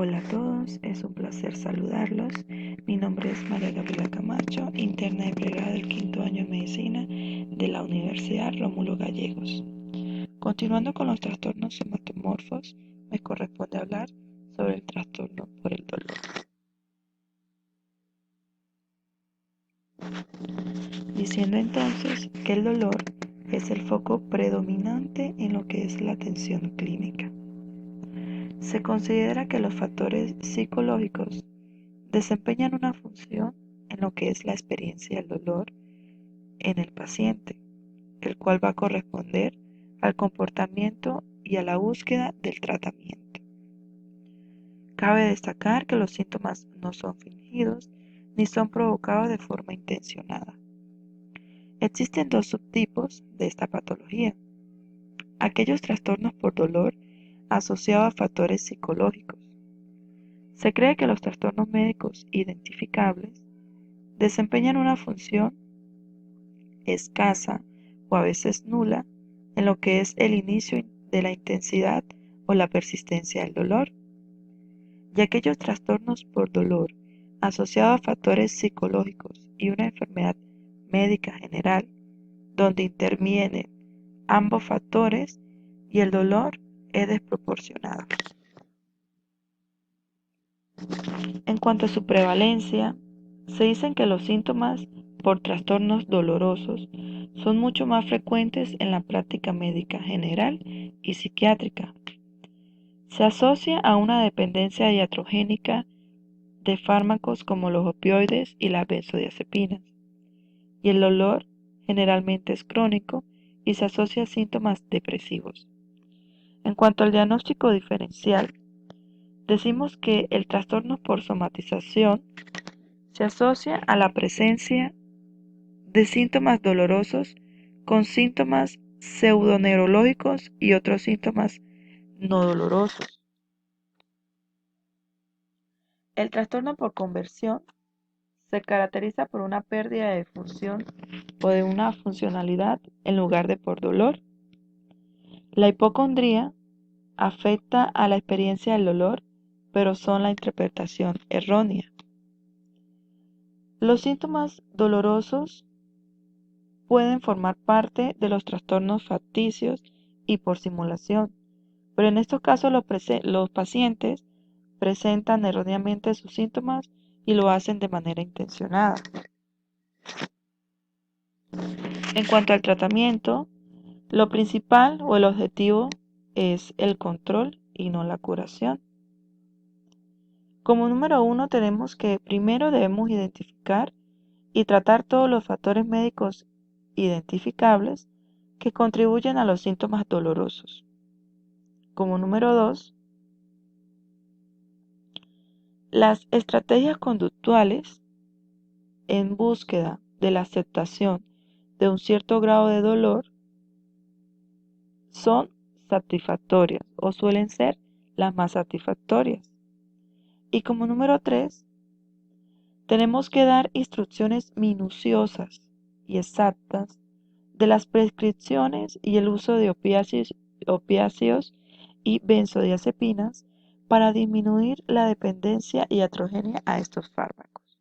Hola a todos, es un placer saludarlos. Mi nombre es María Gabriela Camacho, interna de pregrado del quinto año de medicina de la Universidad Rómulo Gallegos. Continuando con los trastornos somatomorfos, me corresponde hablar sobre el trastorno por el dolor. Diciendo entonces que el dolor es el foco predominante en lo que es la atención clínica. Se considera que los factores psicológicos desempeñan una función en lo que es la experiencia del dolor en el paciente, el cual va a corresponder al comportamiento y a la búsqueda del tratamiento. Cabe destacar que los síntomas no son fingidos ni son provocados de forma intencionada. Existen dos subtipos de esta patología: aquellos trastornos por dolor asociados a factores psicológicos. Se cree que los trastornos médicos identificables desempeñan una función escasa o a veces nula en lo que es el inicio de la intensidad o la persistencia del dolor, y aquellos trastornos por dolor asociados a factores psicológicos y una enfermedad médica general, donde intervienen ambos factores y el dolor es desproporcionado. En cuanto a su prevalencia, se dicen que los síntomas por trastornos dolorosos son mucho más frecuentes en la práctica médica general y psiquiátrica. Se asocia a una dependencia iatrogénica de fármacos como los opioides y las benzodiazepinas, y el dolor generalmente es crónico y se asocia a síntomas depresivos. En cuanto al diagnóstico diferencial, decimos que el trastorno por somatización se asocia a la presencia de síntomas dolorosos con síntomas pseudoneurológicos y otros síntomas no dolorosos. El trastorno por conversión se caracteriza por una pérdida de función o de una funcionalidad en lugar de por dolor. La hipocondría afecta a la experiencia del dolor, pero son la interpretación errónea. Los síntomas dolorosos pueden formar parte de los trastornos facticios y por simulación, pero en estos casos los pacientes presentan erróneamente sus síntomas y lo hacen de manera intencionada. En cuanto al tratamiento, lo principal o el objetivo es el control y no la curación. Como número 1 tenemos que primero debemos identificar y tratar todos los factores médicos identificables que contribuyen a los síntomas dolorosos. Como número 2, las estrategias conductuales en búsqueda de la aceptación de un cierto grado de dolor son satisfactorias o suelen ser las más satisfactorias. Y como número 3, tenemos que dar instrucciones minuciosas y exactas de las prescripciones y el uso de opiáceos y benzodiazepinas para disminuir la dependencia iatrogénica a estos fármacos.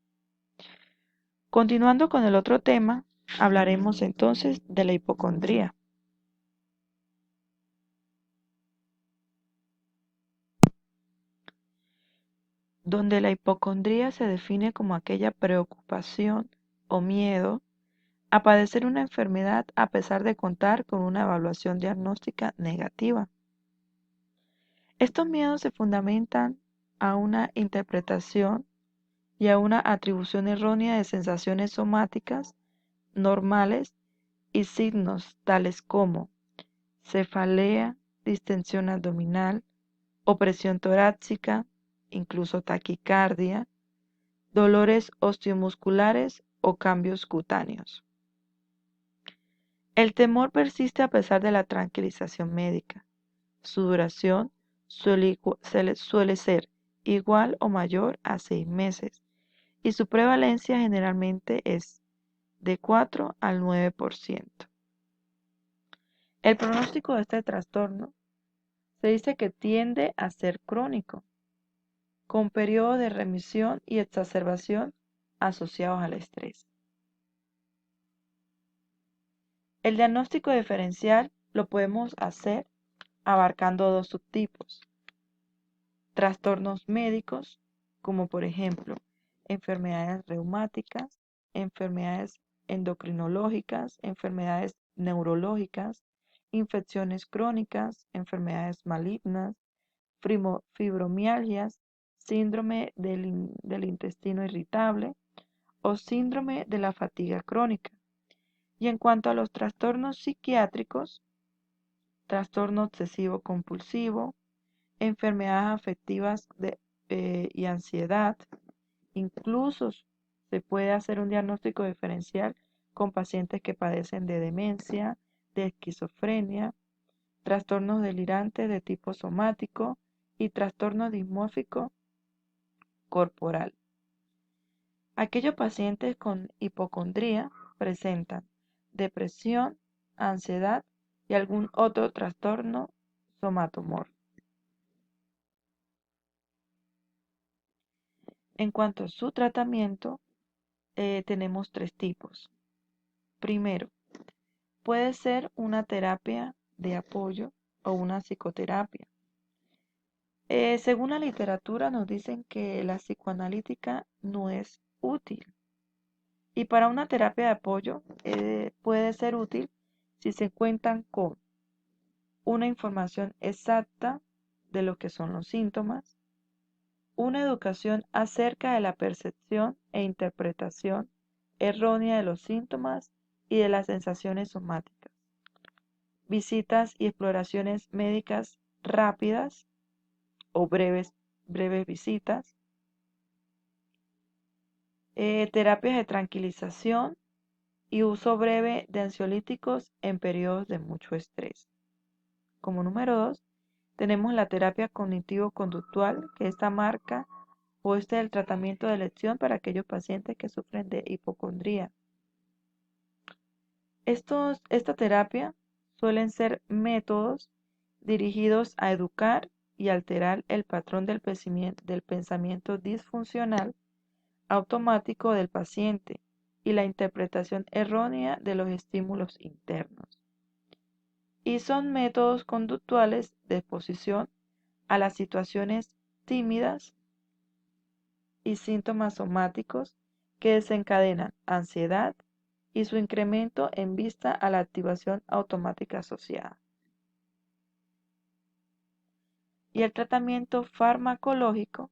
Continuando con el otro tema, hablaremos entonces de la hipocondría. Donde la hipocondría se define como aquella preocupación o miedo a padecer una enfermedad a pesar de contar con una evaluación diagnóstica negativa. Estos miedos se fundamentan a una interpretación y a una atribución errónea de sensaciones somáticas normales y signos tales como cefalea, distensión abdominal, opresión torácica, incluso taquicardia, dolores osteomusculares o cambios cutáneos. El temor persiste a pesar de la tranquilización médica. Su duración suele ser igual o mayor a 6 meses y su prevalencia generalmente es de 4 al 9%. El pronóstico de este trastorno se dice que tiende a ser crónico. con periodos de remisión y exacerbación asociados al estrés. El diagnóstico diferencial lo podemos hacer abarcando dos subtipos: trastornos médicos, como por ejemplo enfermedades reumáticas, enfermedades endocrinológicas, enfermedades neurológicas, infecciones crónicas, enfermedades malignas, fibromialgias, síndrome del intestino irritable o síndrome de la fatiga crónica. Y en cuanto a los trastornos psiquiátricos, trastorno obsesivo compulsivo, enfermedades afectivas y ansiedad. Incluso se puede hacer un diagnóstico diferencial con pacientes que padecen de demencia, de esquizofrenia, trastornos delirantes de tipo somático y trastorno dismórfico corporal. Aquellos pacientes con hipocondría presentan depresión, ansiedad y algún otro trastorno somatomorfo. En cuanto a su tratamiento, tenemos tres tipos. Primero, puede ser una terapia de apoyo o una psicoterapia. Según la literatura nos dicen que la psicoanalítica no es útil. Y para una terapia de apoyo puede ser útil si se cuentan con una información exacta de lo que son los síntomas, una educación acerca de la percepción e interpretación errónea de los síntomas y de las sensaciones somáticas, visitas y exploraciones médicas rápidas o breves visitas, terapias de tranquilización y uso breve de ansiolíticos en periodos de mucho estrés. Como número 2, tenemos la terapia cognitivo-conductual, que esta marca o este es el tratamiento de elección para aquellos pacientes que sufren de hipocondría. Esta terapia suelen ser métodos dirigidos a educar y alterar el patrón del pensamiento disfuncional automático del paciente y la interpretación errónea de los estímulos internos. Y son métodos conductuales de exposición a las situaciones tímidas y síntomas somáticos que desencadenan ansiedad y su incremento en vista a la activación automática asociada. Y el tratamiento farmacológico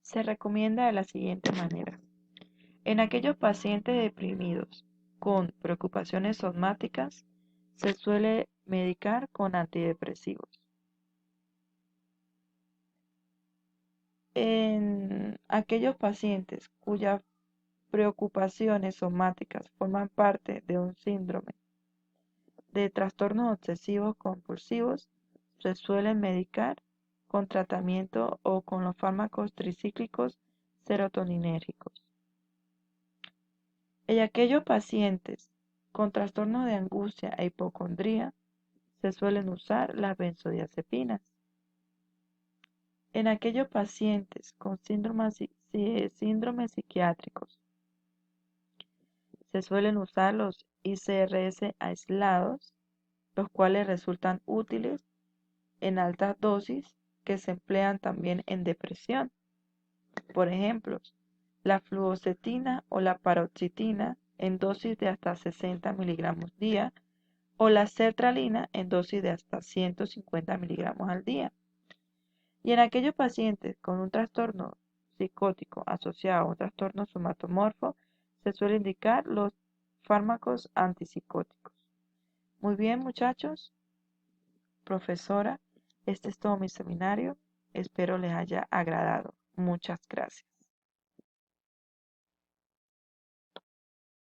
se recomienda de la siguiente manera. En aquellos pacientes deprimidos con preocupaciones somáticas, se suele medicar con antidepresivos. En aquellos pacientes cuyas preocupaciones somáticas forman parte de un síndrome de trastornos obsesivos compulsivos, se suelen medicar con tratamiento o con los fármacos tricíclicos serotoninérgicos. En aquellos pacientes con trastornos de angustia e hipocondría, se suelen usar las benzodiazepinas. En aquellos pacientes con síndromes psiquiátricos, se suelen usar los ICRS aislados, los cuales resultan útiles en altas dosis que se emplean también en depresión. Por ejemplo, la fluoxetina o la paroxetina en dosis de hasta 60 miligramos día o la sertralina en dosis de hasta 150 miligramos al día. Y en aquellos pacientes con un trastorno psicótico asociado a un trastorno somatomorfo, se suele indicar los fármacos antipsicóticos. Muy bien, muchachos, profesora, este es todo mi seminario. Espero les haya agradado. Muchas gracias.